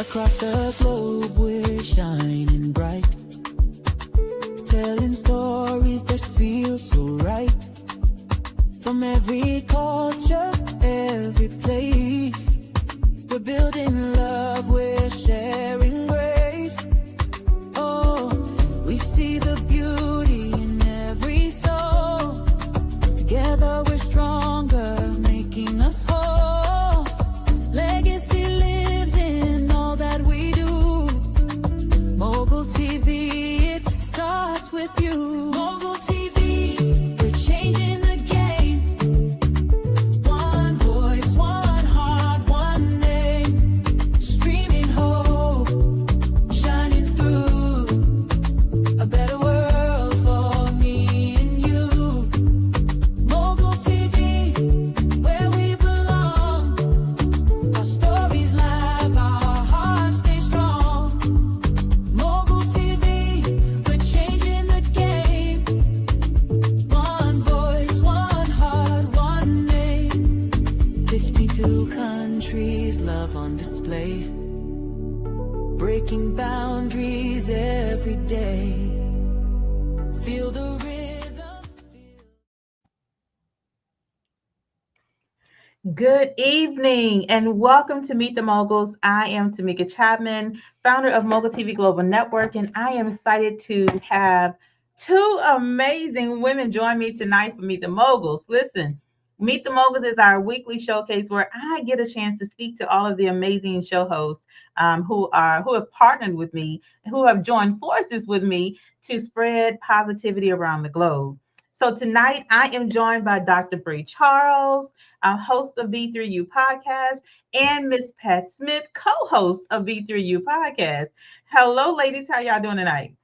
Across the globe we're shining bright, telling stories that feel so right. From every culture, every place, we're building love, we're sharing grace. Oh, we see the beauty in every soul. Together we're stronger, making us whole. Legacy lives in all that we do. Mogul TV, it starts with you. Mogul TV, we're changing the game. One voice, one heart, one name. Streaming hope, shining through. A better world for me and you. Mogul TV, where we belong. Our stories live, our hearts stay strong. Mogul TV, we're changing the game. One voice, one heart, one name. 52 countries, love on display. Breaking boundaries every day. Feel the rhythm. Good evening and welcome to Meet the Moguls. I am Tameka Chapman, founder of Mogul TV Global Network, and I am excited to have two amazing women join me tonight for Meet the Moguls. Listen, Meet the Moguls is our weekly showcase where I get a chance to speak to all of the amazing show hosts who have partnered with me, who have joined forces with me to spread positivity around the globe. So tonight I am joined by Dr. Bree Charles, host of B3U podcast, and Miss Pat Smith, co-host of B3U podcast. Hello, ladies. How y'all doing tonight?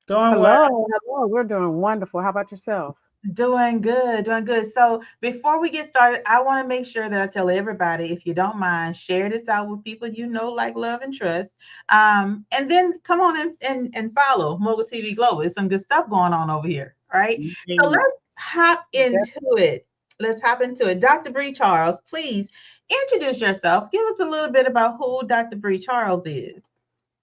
Doing well. Hello. We're doing wonderful. How about yourself? Doing good, doing good. So before we get started, I want to make sure that I tell everybody, if you don't mind, share this out with people you know, like, love, and trust. And then come on and follow Mogul TV Global. There's some good stuff going on over here, right? So let's hop into it. Let's hop into it. Dr. Bree Charles, please introduce yourself. Give us a little bit about who Dr. Bree Charles is.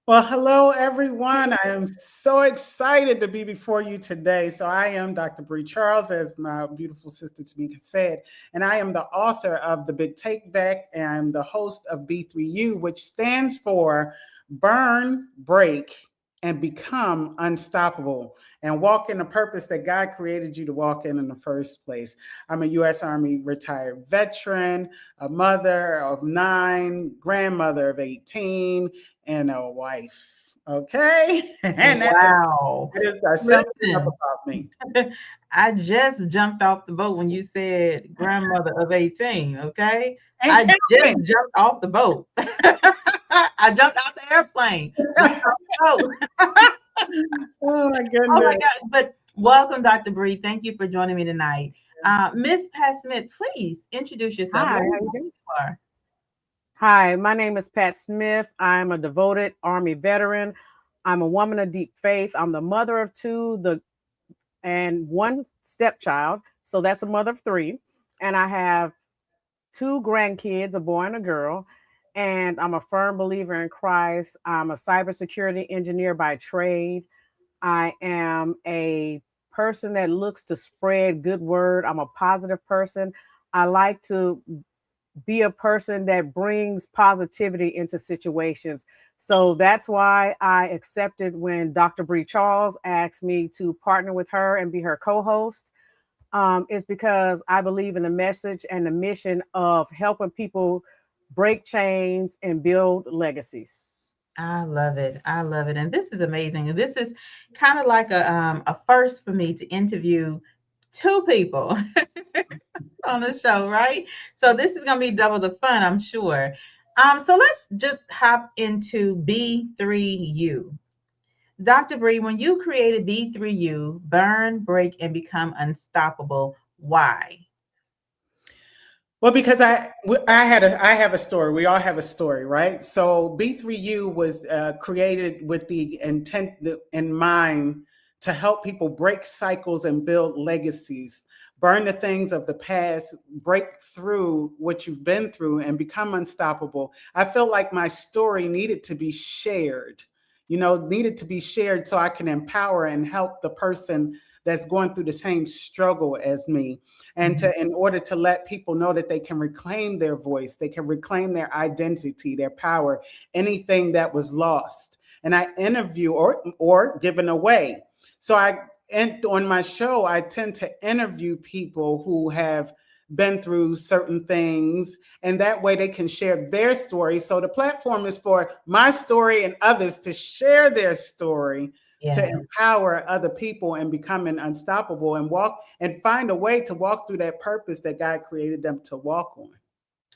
Well, hello, everyone. I am so excited to be before you today. So I am Dr. Bree Charles, as my beautiful sister Tameka said, and I am the author of The Big Take Back, and I'm the host of B3U, which stands for Burn, Break, and Become Unstoppable, and walk in the purpose that God created you to walk in the first place. I'm a U.S. Army retired veteran, a mother of 9, grandmother of 18, and a wife. Okay? And wow. That is something about me. I just jumped off the boat when you said grandmother of 18, okay? And I just jumped off the boat. I jumped out the airplane. Oh my goodness. Oh my gosh. But welcome, Dr. Bree. Thank you for joining me tonight. Miss Pat Smith, please introduce yourself. Hi, how you doing? Hi, my name is Pat Smith. I'm a devoted Army veteran. I'm a woman of deep faith. I'm the mother of 2 and 1 stepchild. So that's a mother of 3. And I have 2 grandkids, a boy and a girl. And I'm a firm believer in Christ. I'm a cybersecurity engineer by trade. I am a person that looks to spread good word. I'm a positive person. I like to be a person that brings positivity into situations. So that's why I accepted when Dr. Bree Charles asked me to partner with her and be her co-host. It's because I believe in the message and the mission of helping people break chains and build legacies. I love it. I love it. And this is amazing. And this is kind of like a first for me to interview 2 people on the show, right? So this is going to be double the fun, I'm sure. So let's just hop into B3U. Dr. Bree, when you created B3U, Burn, Break, and Become Unstoppable, why? Well, because I have a story. We all have a story, right? So B3U was created with the intent in mind to help people break cycles and build legacies burn the things of the past, break through what you've been through, and become unstoppable. I feel like my story needed to be shared, needed to be shared so I can empower and help the person that's going through the same struggle as me. And in order to let people know that they can reclaim their voice, they can reclaim their identity, their power, anything that was lost. And I interview or given away. So and on my show, I tend to interview people who have been through certain things, and that way they can share their story. So the platform is for my story and others to share their story, to empower other people and becoming unstoppable and walk and find a way to walk through that purpose that God created them to walk on.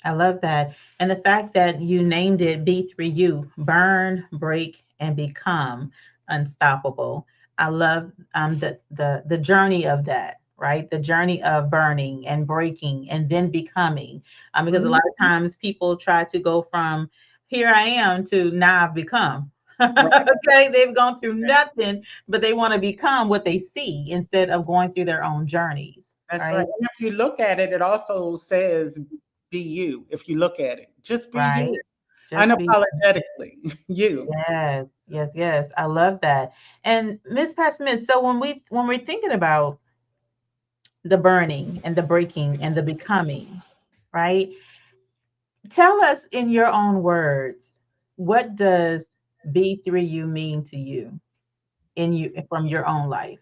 I love that. And the fact that you named it B3U, burn, break, and become unstoppable. I love the journey of that, right? The journey of burning and breaking and then becoming. Because a lot of times people try to go from here I am to now I've become. Okay, they've gone through nothing, but they want to become what they see instead of going through their own journeys. That's right. And if you look at it, it also says be you. If you look at it, just be you. Just Unapologetically, you. Yes. I love that. And Miss Pat Smith, so when we're thinking about the burning and the breaking and the becoming, right? Tell us in your own words, what does B3U mean to you from your own life?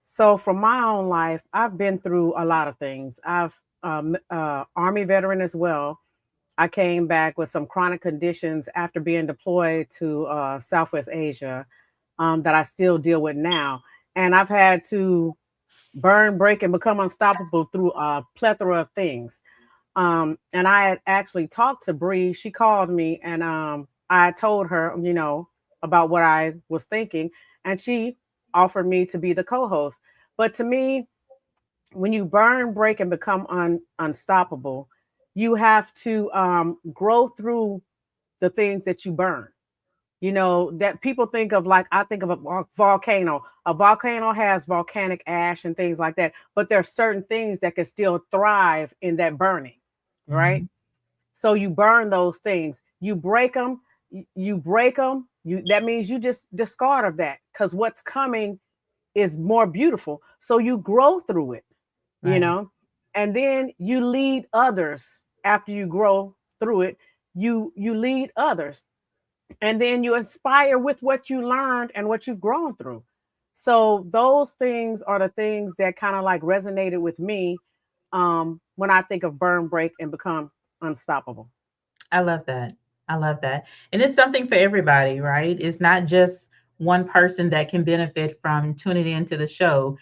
So from my own life, I've been through a lot of things. I've Army veteran as well. I came back with some chronic conditions after being deployed to Southwest Asia that I still deal with now. And I've had to burn, break, and become unstoppable through a plethora of things. And I had actually talked to Bree. She called me and I told her, about what I was thinking. And she offered me to be the co-host. But to me, when you burn, break, and become unstoppable, you have to grow through the things that you burn. That people think of, like I think of a volcano. A volcano has volcanic ash and things like that, but there are certain things that can still thrive in that burning, right? So you burn those things, you break them, that means you just discard of that, because what's coming is more beautiful. So you grow through it, and then you lead others. After you grow through it, you lead others, and then you inspire with what you learned and what you've grown through. So those things are the things that kind of like resonated with me when I think of burn, break, and become unstoppable. I love that. And it's something for everybody, right? It's not just one person that can benefit from tuning into the show.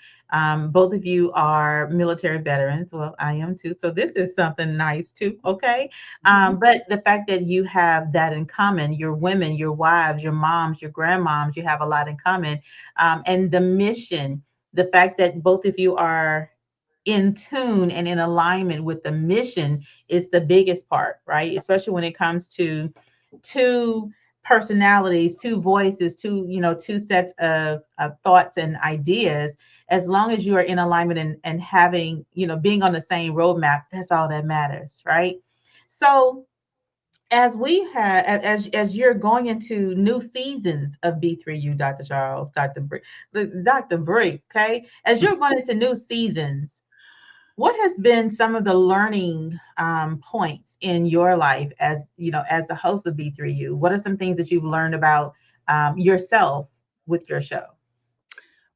Both of you are military veterans. Well, I am too. So this is something nice too. Okay. But the fact that you have that in common, your women, your wives, your moms, your grandmoms, you have a lot in common. And the mission, the fact that both of you are in tune and in alignment with the mission is the biggest part, right? Especially when it comes to two personalities, two voices, two sets of thoughts and ideas. As long as you are in alignment and having, being on the same roadmap, that's all that matters, right? So as we have, as you're going into new seasons of B3U, Dr. Charles, Dr. Bree, okay, as you're going into new seasons, what has been some of the learning points in your life as as the host of B3U? What are some things that you've learned about yourself with your show?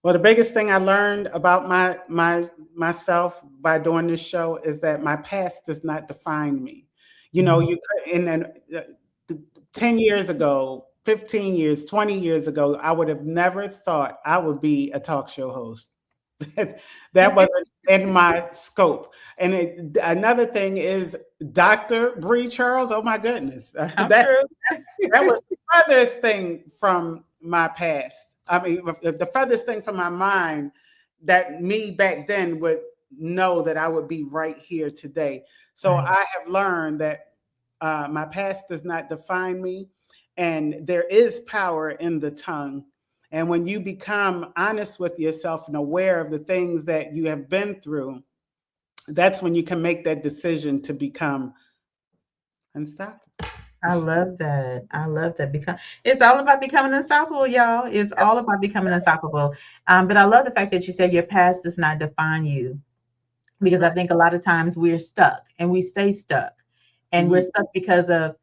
Well, the biggest thing I learned about myself by doing this show is that my past does not define me. You could, in 10 years ago, 15 years, 20 years ago, I would have never thought I would be a talk show host. That wasn't in my scope. And another thing is Dr. Bree Charles. Oh my goodness, that was the furthest thing from my past. I mean, the furthest thing from my mind that me back then would know that I would be right here today. So I have learned that my past does not define me, and there is power in the tongue. And when you become honest with yourself and aware of the things that you have been through, that's when you can make that decision to become unstoppable. I love that. I love that. It's all about becoming unstoppable, y'all. It's all about becoming unstoppable. But I love the fact that you said your past does not define you, That's because I right. think a lot of times we're stuck and we stay stuck, and we're Mhm. stuck because of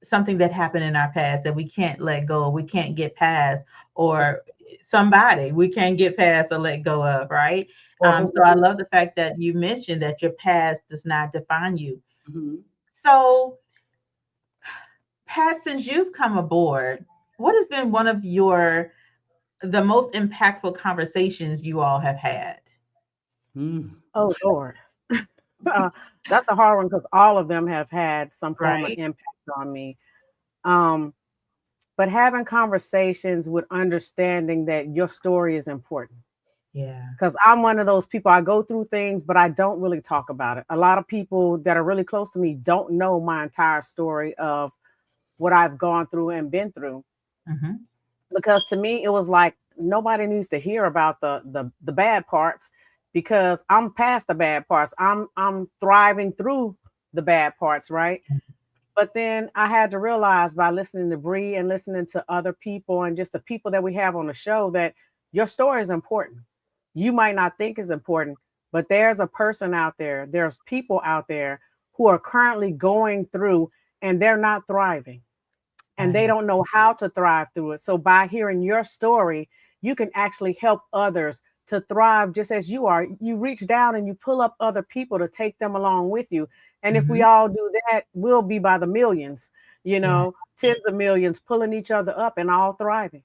something that happened in our past that we can't let go, we can't get past, or somebody we can't get past or let go of, right? Or who? So I love the fact that you mentioned that your past does not define you. Mhm. So, Pat, since you've come aboard, what has been one of the most impactful conversations you all have had? Mm. Oh Lord. uh, that's a hard one because all of them have had some form of Right? impact on me. Um, but having conversations with understanding that your story is important. Yeah. Because I'm one of those people, I go through things, but I don't really talk about it. A lot of people that are really close to me don't know my entire story of what I've gone through and been through. Hmm. Because to me, it was like nobody needs to hear about the bad parts because I'm past the bad parts. I'm thriving through the bad parts, right? But then I had to realize by listening to Bree and listening to other people and just the people that we have on the show that your story is important. You might not think is important, but there's a person out there, there's people out there who are currently going through and they're not thriving and they Right. don't know how to thrive through it. So by hearing your story, you can actually help others to thrive just as you are. You reach down and you pull up other people to take them along with you. And if we Hmm. all do that, we'll be by the millions, Yeah. tens of millions pulling each other up and all thriving.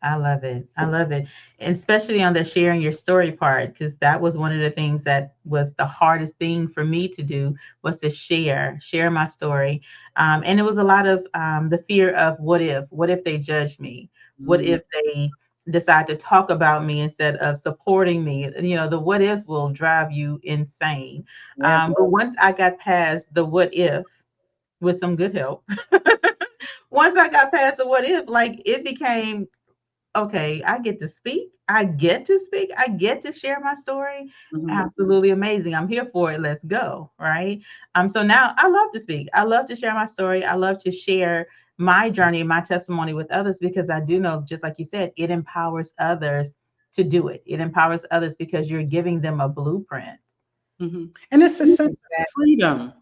I love it. I love it. And especially on the sharing your story part, because that was one of the things that was the hardest thing for me to do, was to share my story. And it was a lot of the fear of what if they judge me? What Mm. if they decide to talk about me instead of supporting me? The what ifs will drive you insane. Yes. But once I got past the what if with some good help, once I got past the what if, like it became okay, I get to speak. I get to speak. I get to share my story. Mhm. Absolutely amazing. I'm here for it. Let's go. Right. So now I love to speak. I love to share my story. I love to share my journey, my testimony with others, because I do know, just like you said, it empowers others to do it. It empowers others because you're giving them a blueprint. Mhm. And it's a sense of Exactly. freedom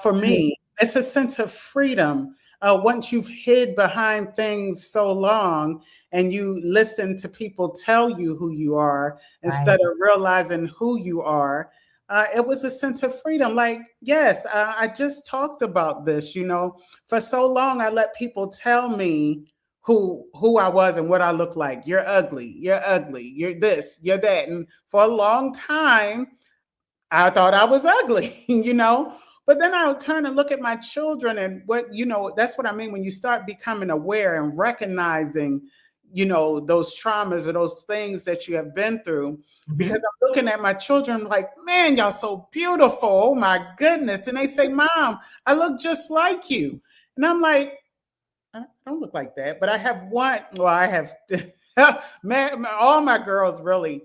for me. It's a sense of freedom. Once you've hid behind things so long and you listen to people tell you who you are Right. instead of realizing who you are, it was a sense of freedom. Like, yes, I just talked about this. For so long, I let people tell me who I was and what I looked like. You're ugly. You're ugly. You're this. You're that. And for a long time, I thought I was ugly, But then I would turn and look at my children and that's what I mean when you start becoming aware and recognizing, those traumas or those things that you have been through. Because Mhm. I'm looking at my children like, man, y'all so beautiful. Oh my goodness. And they say, Mom, I look just like you. And I'm like, I don't look like that. But I have one, well, I have man, all my girls really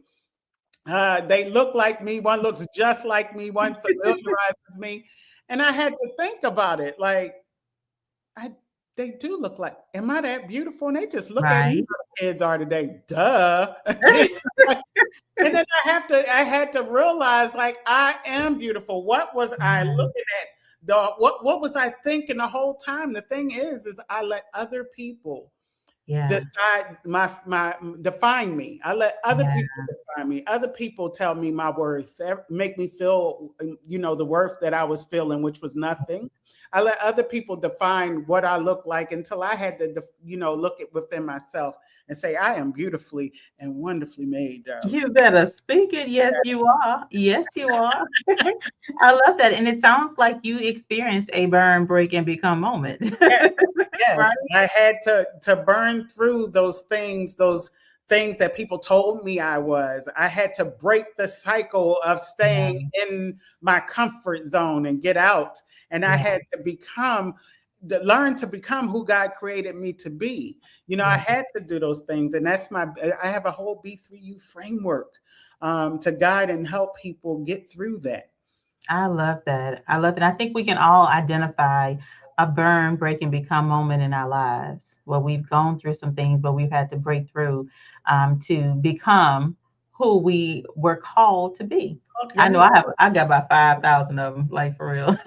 they look like me. One looks just like me. One familiarizes me. And I had to think about it. Like, I, they do look like, am I that beautiful? And they just look at me Right. how the kids are today. Duh. And then I had to realize like I am beautiful. What was I Right. looking at? What was I thinking the whole time? The thing is I let other people Yeah. decide my define me. I let other Yeah. people define me. Other people tell me my worth, make me feel, the worth that I was feeling, which was nothing. I let other people define what I look like until I had to, look at within myself and say, I am beautifully and wonderfully made, darling. You better speak it. Yes, you are. Yes, you are. I love that. And it sounds like you experienced a burn, break, and become moment. Yes, Right? I had to burn through those things that people told me I was. I had to break the cycle of Yeah. staying in my comfort zone and get out. And I Yeah. had to learn to become who God created me to be. I Yeah. had to do those things. And I have a whole B3U framework to guide and help people get through that. I love that. I love it. I think we can all identify a burn, break, and become moment in our lives where we've gone through some things, but we've had to break through to become who we were called to be. Okay. I know I got about 5,000 of them, like for real.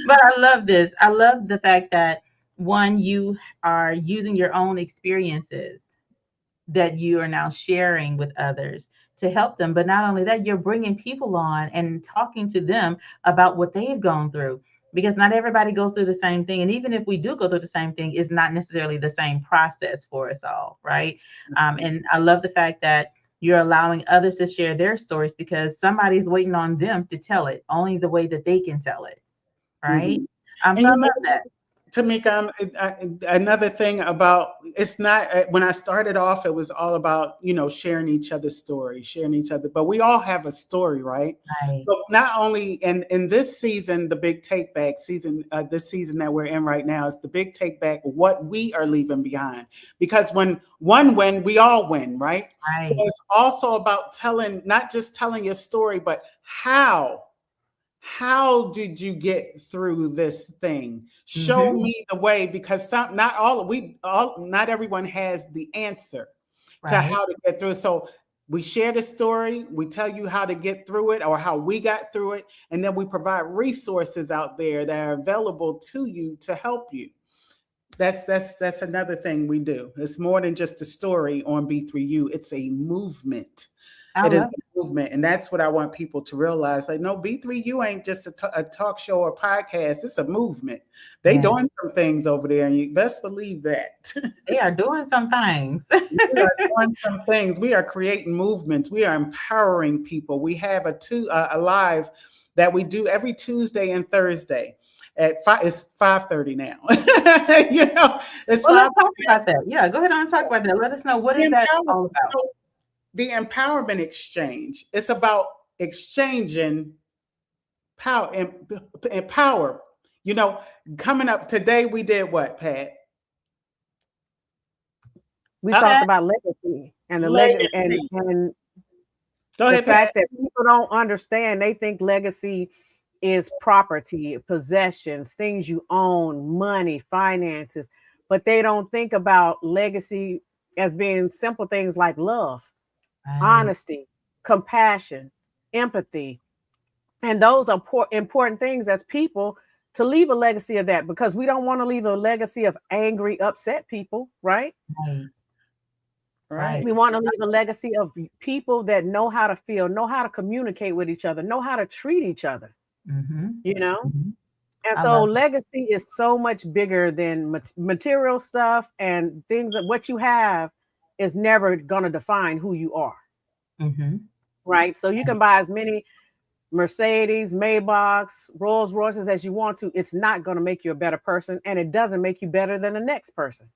But I love this. I love the fact that one, you are using your own experiences that you are now sharing with others to help them. But not only that, you're bringing people on and talking to them about what they've gone through, because not everybody goes through the same thing. And even if we do go through the same thing, it's not necessarily the same process for us all, right? And I love the fact that you're allowing others to share their stories because somebody's waiting on them to tell it only the way that they can tell it, right? And So I love that. Tameka, another thing about it's not when I started off, it was all about, sharing each other's stories, sharing each other, but we all have a story, right? Right. So not only in this season, the big take back season, this season that we're in right now is the big take back, what we are leaving behind. Because when one win, we all win, right? So Right. it's also about not just telling your story, but how did you get through this thing? Show me the way, because not everyone has the answer to Right. how to get through. So we share the story, we tell you how to get through it or how we got through it, and then we provide resources out there that are available to you to help you. That's another thing we do. It's more than just a story on B3U. It's a movement. It is a movement, and that's what I want people to realize. Like, no, B3U ain't just a talk show or podcast. It's a movement. They doing some things over there, and you best believe that. They are doing some things. We are doing some things. We are creating movements. We are empowering people. We have a live that we do every Tuesday and Thursday at 5. It's 5:30 now. It's Well, 5. let's talk about that. Yeah, go ahead and talk about that. Let us know what is that all about. So, the empowerment exchange. It's about exchanging power and power. Coming up today, we did what, Pat? We talked about legacy and the legacy and Go ahead, the fact that people don't understand. They think legacy is property, possessions, things you own, money, finances, but they don't think about legacy as being simple things like love, honesty, compassion, empathy. And those are important things as people to leave a legacy of that, because we don't want to leave a legacy of angry, upset people, right? Right. We want to leave a legacy of people that know how to feel, know how to communicate with each other, know how to treat each other, And so legacy is so much bigger than material stuff and things that what you have is never going to define who you are. Right. So you can buy as many Mercedes, Maybachs, Rolls Royces as you want to. It's not going to make you a better person, and it doesn't make you better than the next person.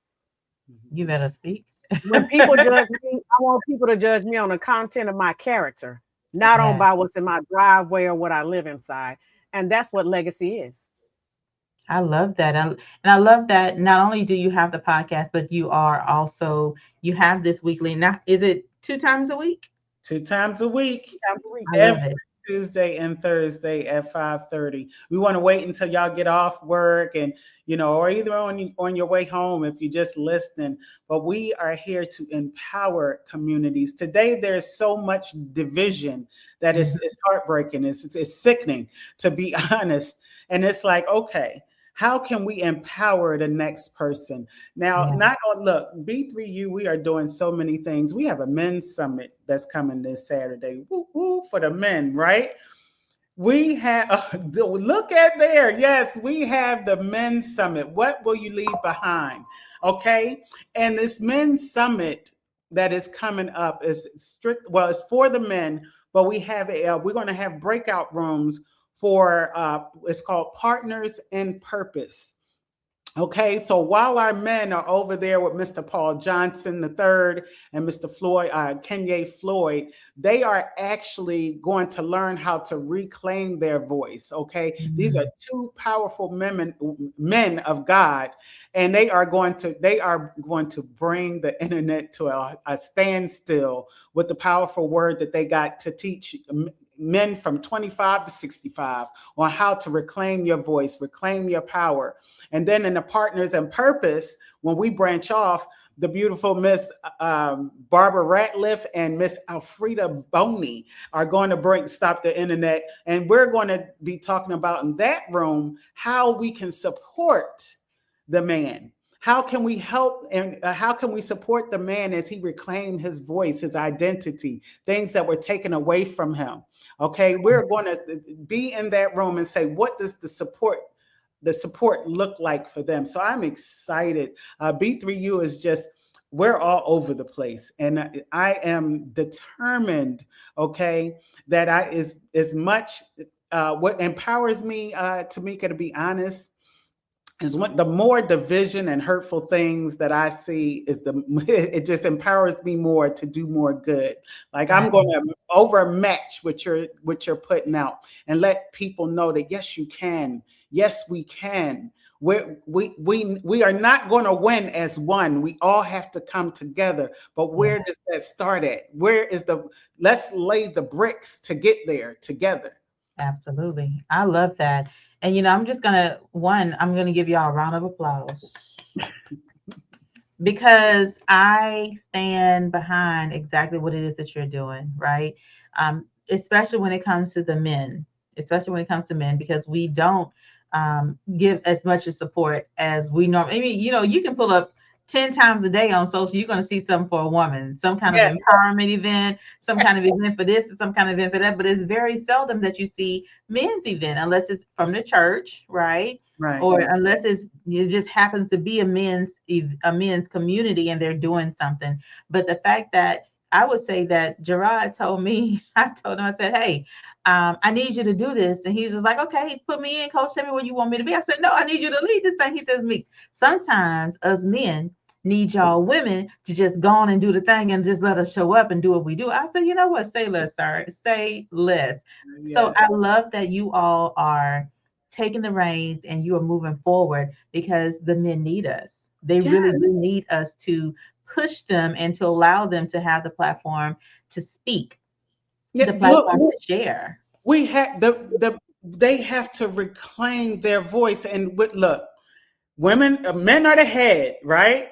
You better speak. When people judge me, I want people to judge me on the content of my character, not on by what's in my driveway or what I live inside. And that's what legacy is. I love that. And I love that not only do you have the podcast, but you have this weekly. Now, is it 2 times a week? 2 times a week. I love it. Tuesday and Thursday at 5:30. We want to wait until y'all get off work and, or either on your way home if you're just listening. But we are here to empower communities. Today, there's so much division that it's heartbreaking. It's sickening, to be honest. And it's like, okay, how can we empower the next person? Now, look, B3U, we are doing so many things. We have a men's summit that's coming this Saturday. Woo, woo, for the men, right? We have, look at there. Yes, we have the men's summit. What will you leave behind? Okay. And this men's summit that is coming up is it's for the men, but we're going to have breakout rooms for it's called Partners in Purpose. Okay, so while our men are over there with Mr. Paul Johnson III and Mr. Floyd, Kenya Floyd, they are actually going to learn how to reclaim their voice. Okay, these are two powerful men of God, and they are going to bring the internet to a standstill with the powerful word that they got to teach men from 25 to 65 on how to reclaim your voice, reclaim your power. And then in the Partners in Purpose, when we branch off, the beautiful Miss Barbara Ratliff and Miss Alfreda Boney are going to stop the internet. And we're going to be talking about in that room how we can support the man. How can we help and how can we support the man as he reclaimed his voice, his identity, things that were taken away from him? Okay, we're going to be in that room and say, what does the support look like for them? So I'm excited. B3U is just, we're all over the place. And I am determined, okay, that as much what empowers me, Tameka, to be honest, is the more division and hurtful things that I see it just empowers me more to do more good. Like I'm going to overmatch what you're putting out and let people know that yes, you can. Yes, we can. We are not going to win as one. We all have to come together. But where does that start at? Let's lay the bricks to get there together. Absolutely. I love that. And, I'm just I'm going to give y'all a round of applause because I stand behind exactly what it is that you're doing, right? Especially when it comes to the men, because we don't give as much support as we normally. I mean, you can pull up 10 times a day on social, you're going to see something for a woman, some kind of empowerment event, some kind of event for this, and some kind of event for that. But it's very seldom that you see men's event unless it's from the church, right? Right. Or unless it just happens to be a men's community and they're doing something. But the fact that I would say that Gerard told me, I told him, I said, hey, I need you to do this. And he was just like, okay, put me in, coach, tell me where you want me to be. I said, no, I need you to lead this thing. He says, me, sometimes us men need y'all women to just go on and do the thing and just let us show up and do what we do. I said, you know what? Say less, sir. Say less. Yeah. So I love that you all are taking the reins and you are moving forward because the men need us. They really do need us to push them and to allow them to have the platform to speak, the platform to share. We have they have to reclaim their voice. And look, men are the head, right?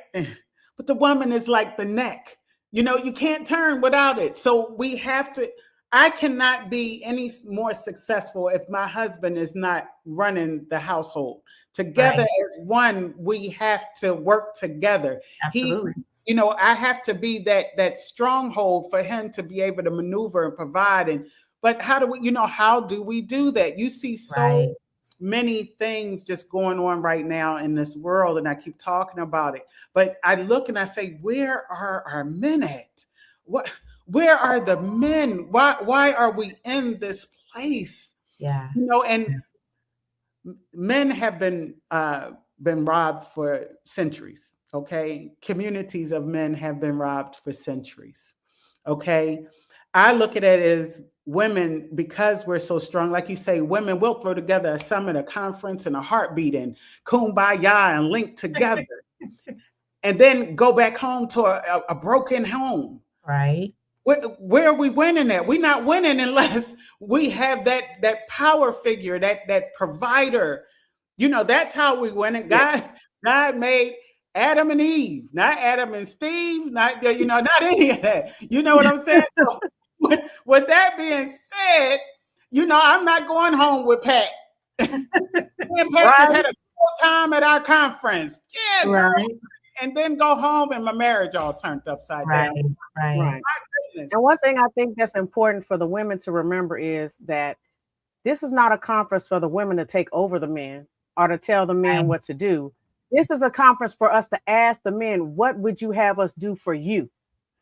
But the woman is like the neck. You can't turn without it. So we have to. I cannot be any more successful if my husband is not running the household. Together as one, we have to work together. Absolutely. I have to be that stronghold for him to be able to maneuver and provide. But how do we do that? You see so many things just going on right now in this world, and I keep talking about it. But I look and I say, where are our men at? Where are the men? Why are we in this place? Yeah. And men have been robbed for centuries. Okay. Communities of men have been robbed for centuries. Okay. I look at it as women, because we're so strong, like you say, women will throw together a summit, a conference, and a heartbeat and kumbaya and link together and then go back home to a broken home. Right. Where are we winning at? We're not winning unless we have that power figure, that provider. That's how we win it. God made Adam and Eve, not Adam and Steve, not any of that. You know what I'm saying? So, with that being said, I'm not going home with Pat. Me and Pat just had a full time at our conference. Yeah, girl. And then go home and my marriage all turned upside down. Right. And one thing I think that's important for the women to remember is that this is not a conference for the women to take over the men or to tell the men what to do. This is a conference for us to ask the men, what would you have us do for you?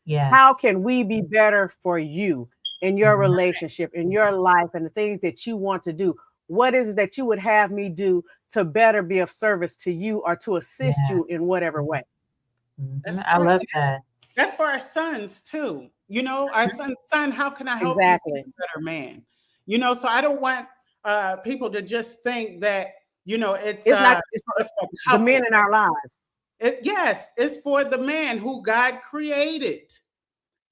Yes. How can we be better for you in your relationship, in your life, and the things that you want to do? What is it that you would have me do to better be of service to you or to assist Yeah. you in whatever way. That's I right. love that. That's for our sons too. You know, our son, how can I help you be Exactly. a better man? You know, so I don't want people to just think that, you know, it's It's for the men couples. in our lives. Yes, it's for the man who God created.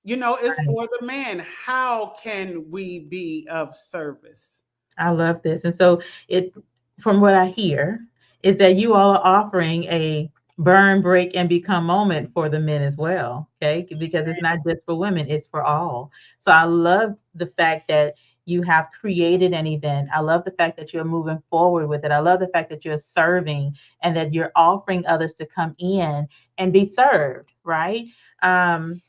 You know, it's Right. for the man. How can we be of service? I love this. And so it, from what I hear, is that you all are offering a burn, break, and become moment for the men as well. Okay. Because it's not just for women, it's for all. So I love the fact that you have created an event. I love the fact that you're moving forward with it. I love the fact that you're serving and that you're offering others to come in and be served, right? Um,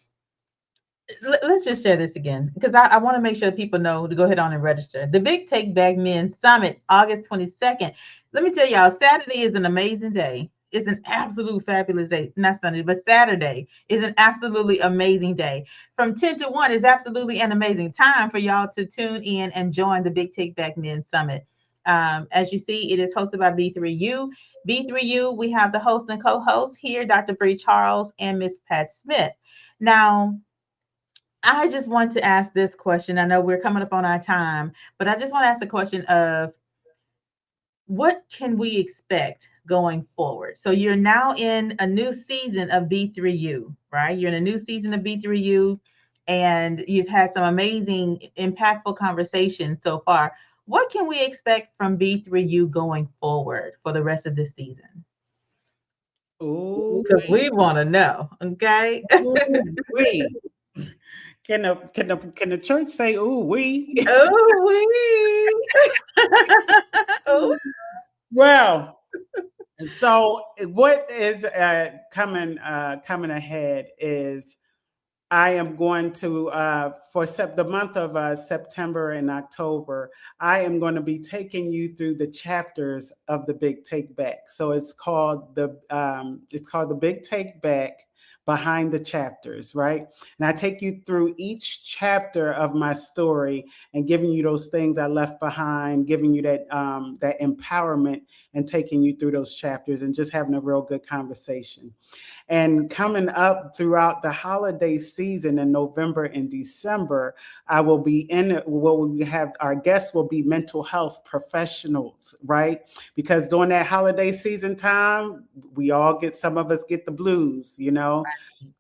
let's just share this again because I want to make sure people know to go ahead on and register. The Big Take Back Men Summit, August 22nd. Let me tell y'all, Saturday is an amazing day. It's an absolute fabulous day. Not Sunday, but Saturday is an absolutely amazing day. From 10 to 1 is absolutely an amazing time for y'all to tune in and join the Big Take Back Men Summit. As you see, it is hosted by B3U. B3U, we have the host and co-host here, Dr. Bree Charles and Miss Pat Smith. Now, I just want to ask this question. I know we're coming up on our time, but I just want to ask the question of what can we expect going forward? So you're now in a new season of B3U, right? You're in a new season of B3U and you've had some amazing, impactful conversations so far. What can we expect from B3U going forward for the rest of this season? Ooh, Because we want to know, okay? we can the church say ooh we? Oh, we. Oh, Well, so what is coming ahead is I am going to for the month of September and October. I am going to be taking you through the chapters of the Big Take Back. So it's called the Big Take Back behind the chapters, right? And I take you through each chapter of my story and giving you those things I left behind, giving you that that empowerment and taking you through those chapters and just having a real good conversation. And coming up throughout the holiday season in November and December, I will be we have our guests will be mental health professionals, right? Because during that holiday season time, some of us get the blues, you know?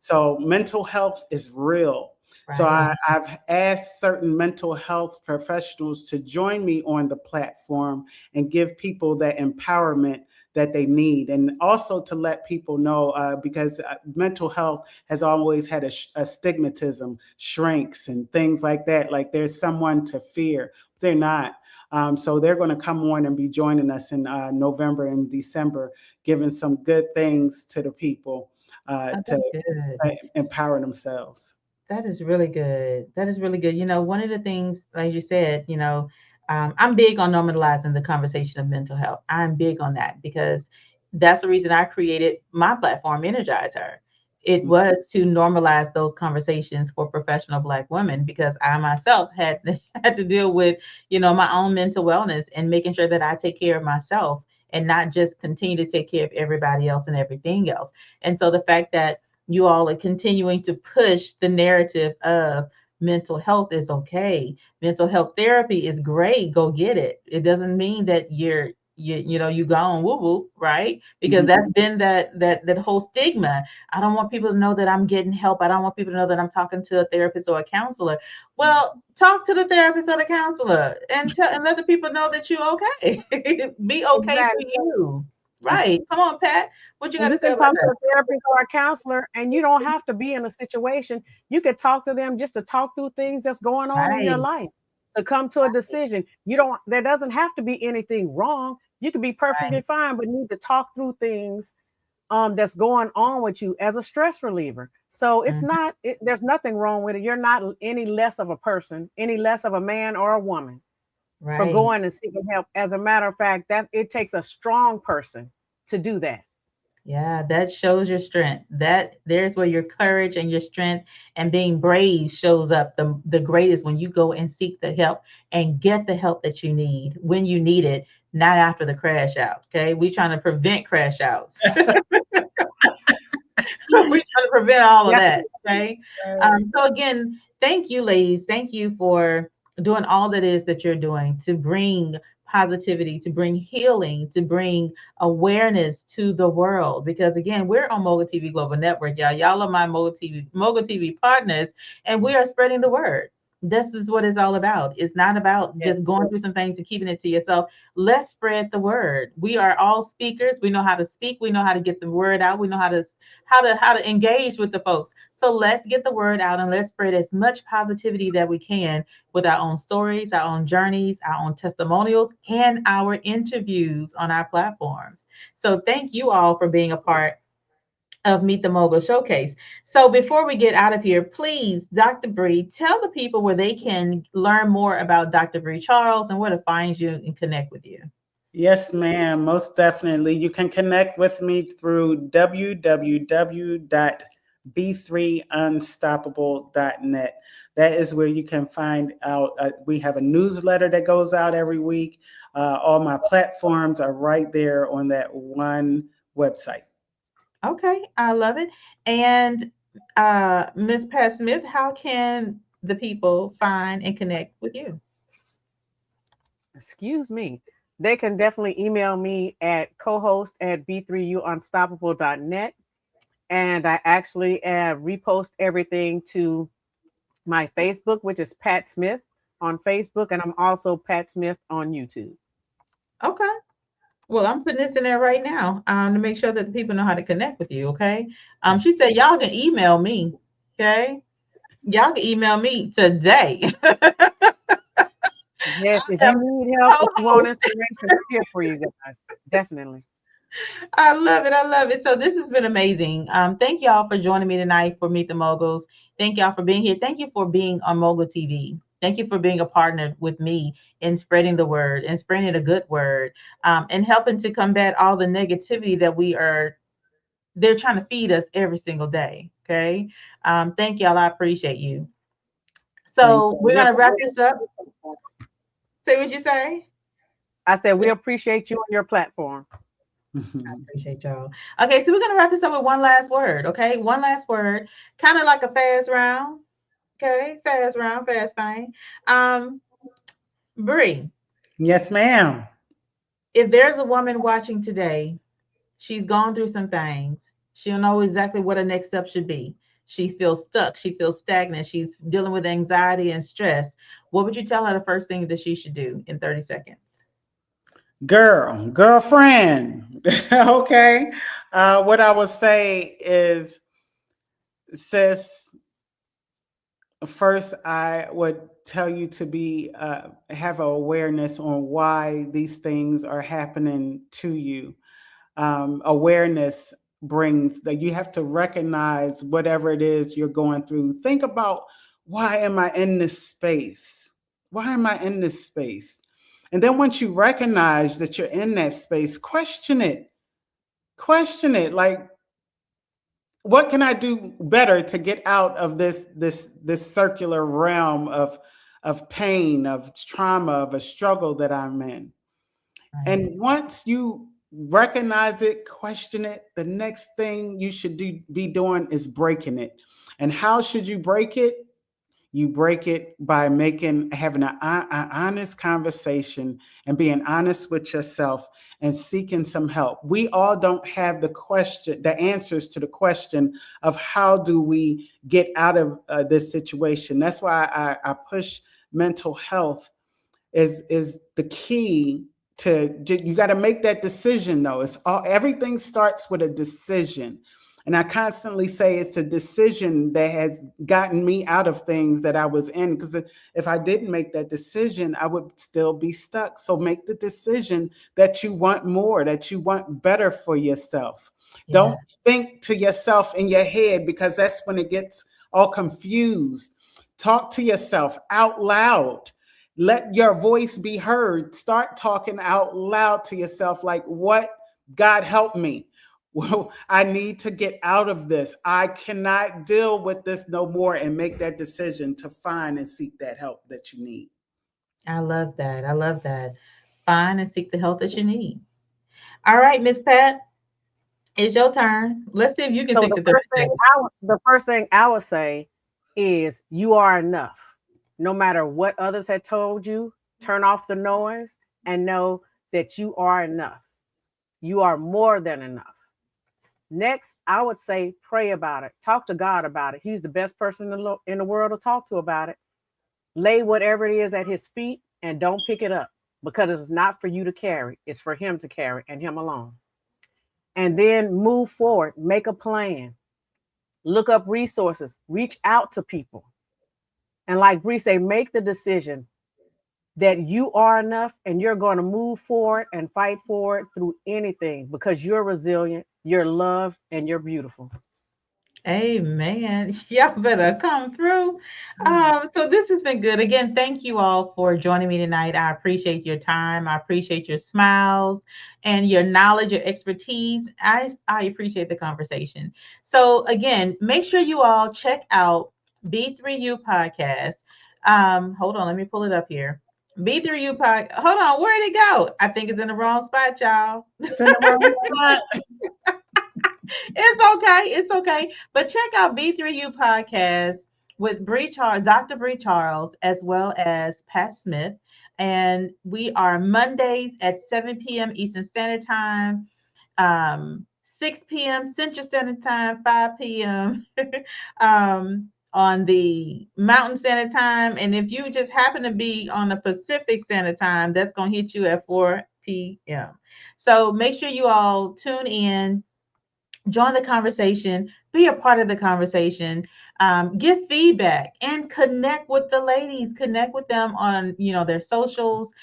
So mental health is real. So right. I've asked certain mental health professionals to join me on the platform and give people that empowerment that they need, and also to let people know because mental health has always had a stigmatism, shrinks, and things like that. Like there's someone to fear. They're not. So they're going to come on and be joining us in November and December, giving some good things to the people Oh, to that's good. empower themselves. That is really good. That is really good. You know, one of the things, like you said, I'm big on normalizing the conversation of mental health. I'm big on that because that's the reason I created my platform, Energize Her. It was to normalize those conversations for professional Black women because I myself had had to deal with, my own mental wellness and making sure that I take care of myself and not just continue to take care of everybody else and everything else. And so the fact that you all are continuing to push the narrative of mental health is okay. Mental health therapy is great. Go get it. It doesn't mean that you gone woo woo, right? Because that's been that whole stigma. I don't want people to know that I'm getting help. I don't want people to know that I'm talking to a therapist or a counselor. Well, talk to the therapist or the counselor and let the people know that you're okay. Be okay for Exactly. you. That's Right. Come on, Pat. What you got And to you say can about talk to a therapist or a counselor, and you don't have to be in a situation. You could talk to them just to talk through things that's going on in your Right. life, to come to a decision. There doesn't have to be anything wrong. You could be perfectly Right. fine, but need to talk through things that's going on with you as a stress reliever. So Mhm. there's nothing wrong with it. You're not any less of a person, any less of a man or a woman for Right. going and seeking help. As a matter of fact, that it takes a strong person to do that. Yeah, that shows your strength. That there's where your courage and your strength and being brave shows up the greatest when you go and seek the help and get the help that you need when you need it, not after the crash out. Okay. We trying to prevent crash outs. We're trying to prevent all of that. Okay. So again, thank you, ladies. Thank you for doing all that is that you're doing to bring positivity, to bring healing, to bring awareness to the world. Because again, we're on Mogul TV Global Network, y'all. Y'all are my Mogul TV partners, and we are spreading the word. This is what it's all about. It's not about just going through some things and keeping it to yourself. Let's spread the word. We are all speakers. We know how to speak. We know how to get the word out. We know how to engage with the folks. So let's get the word out and let's spread as much positivity that we can with our own stories, our own journeys, our own testimonials, and our interviews on our platforms. So thank you all for being a part of Meet the Mogul Showcase. So before we get out of here, please, Dr. Bree, tell the people where they can learn more about Dr. Bree Charles and where to find you and connect with you. Yes, ma'am. Most definitely. You can connect with me through www.b3unstoppable.net. That is where you can find out. We have a newsletter that goes out every week. All my platforms are right there on that one website. Okay, I love it. And Miss Pat Smith, how can the people find and connect with you? Excuse me. They can definitely email me at co-host@b3unstoppable.net. And I actually repost everything to my Facebook, which is Pat Smith on Facebook. And I'm also Pat Smith on YouTube. Okay. Well, I'm putting this in there right now to make sure that the people know how to connect with you. Okay. She said y'all can email me. Okay. Y'all can email me today. Yes, if you need help, if you want inspiration, I'm here for you guys. Definitely. I love it. I love it. So this has been amazing. Thank y'all for joining me tonight for Meet the Moguls. Thank y'all for being here. Thank you for being on Mogul TV. Thank you for being a partner with me in spreading the word and spreading a good word, and helping to combat all the negativity that they're trying to feed us every single day. Okay. Thank y'all. I appreciate you. So we're going to wrap this up. Say what you say. I said, we appreciate you on your platform. I appreciate y'all. Okay, so we're gonna wrap this up with one last word. Okay, one last word, kind of like a fast round. Okay, fast round, fast thing. Bree. Yes, ma'am. If there's a woman watching today, she's gone through some things. She'll know exactly what her next step should be. She feels stuck. She feels stagnant. She's dealing with anxiety and stress. What would you tell her the first thing that she should do in 30 seconds? Girlfriend. Okay. What I would say is, sis, first I would tell you to be have awareness on why these things are happening to you. Awareness brings that you have to recognize whatever it is you're going through. Think about, why am I in this space? Why am I in this space? And then once you recognize that you're in that space, question it. Question it. Like, what can I do better to get out of this circular realm of pain, of trauma, of a struggle that I'm in? And once you recognize it, question it, the next thing you should be doing is breaking it. And how should you break it? You break it by having an honest conversation and being honest with yourself and seeking some help. We all don't have the answers to the question of how do we get out of this situation. That's why I push mental health is the key to. You got to make that decision, though. Everything starts with a decision. And I constantly say it's a decision that has gotten me out of things that I was in. Because if I didn't make that decision, I would still be stuck. So make the decision that you want more, that you want better for yourself. Yeah. Don't think to yourself in your head, because that's when it gets all confused. Talk to yourself out loud. Let your voice be heard. Start talking out loud to yourself like, what? God help me. Well, I need to get out of this. I cannot deal with this no more, and make that decision to find and seek that help that you need. I love that. I love that. find and seek the help that you need. All right, Miss Pat, it's your turn. Let's see if you can So think the of 30 first thing seconds. the first thing I would say is you are enough. No matter what others had told you, turn off the noise and know that you are enough. You are more than enough. Next, I would say pray about it. Talk to God about it. He's the best person in the world to talk to about it. Lay whatever it is at his feet and don't pick it up because it's not for you to carry. It's for him to carry and him alone. And then move forward. Make a plan. Look up resources. Reach out to people. And like Bree say, make the decision that you are enough and you're going to move forward and fight for it through anything because you're resilient, you're loved, and you're beautiful. Amen. Y'all better come through. So this has been good. Again, thank you all for joining me tonight. I appreciate your time. I appreciate your smiles and your knowledge, your expertise. I appreciate the conversation. So again, make sure you all check out B3U podcast. Hold on, let me pull it up here. B3U podcast. Hold on, where'd it go? I think it's in the wrong spot, y'all. It's in the wrong spot. It's okay. It's okay. But check out B3U podcast with Bree Charles, Dr. Bree Charles, as well as Pat Smith. And we are Mondays at 7 p.m. Eastern Standard Time, 6 p.m. Central Standard Time, 5 p.m. On the Mountain Standard Time. And if you just happen to be on the Pacific Standard Time, that's going to hit you at 4 p.m. So make sure you all tune in. Join the conversation, be a part of the conversation, give feedback and connect with the ladies, connect with them on, their socials,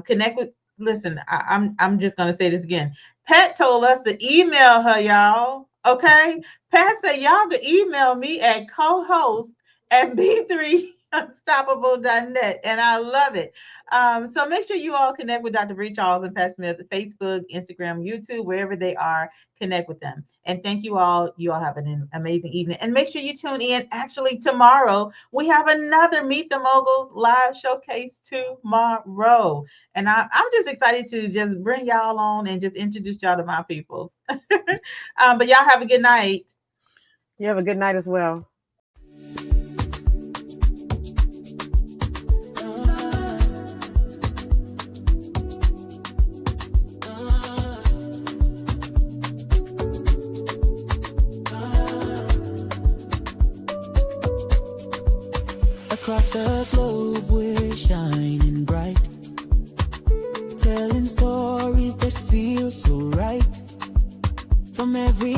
connect with, listen, I'm just going to say this again. Pat told us to email her, y'all. Okay. Pat said, y'all can email me at co-host at b3unstoppable.net. And I love it. So make sure you all connect with Dr. Bree Charles and Pat Smith at Facebook, Instagram, YouTube, wherever they are, connect with them. And thank you all. You all have an amazing evening. And make sure you tune in. Actually, tomorrow, we have another Meet the Moguls live showcase tomorrow. And I'm just excited to just bring y'all on and just introduce y'all to my peoples. But y'all have a good night. You have a good night as well. Across the globe we're shining bright, telling stories that feel so right. From every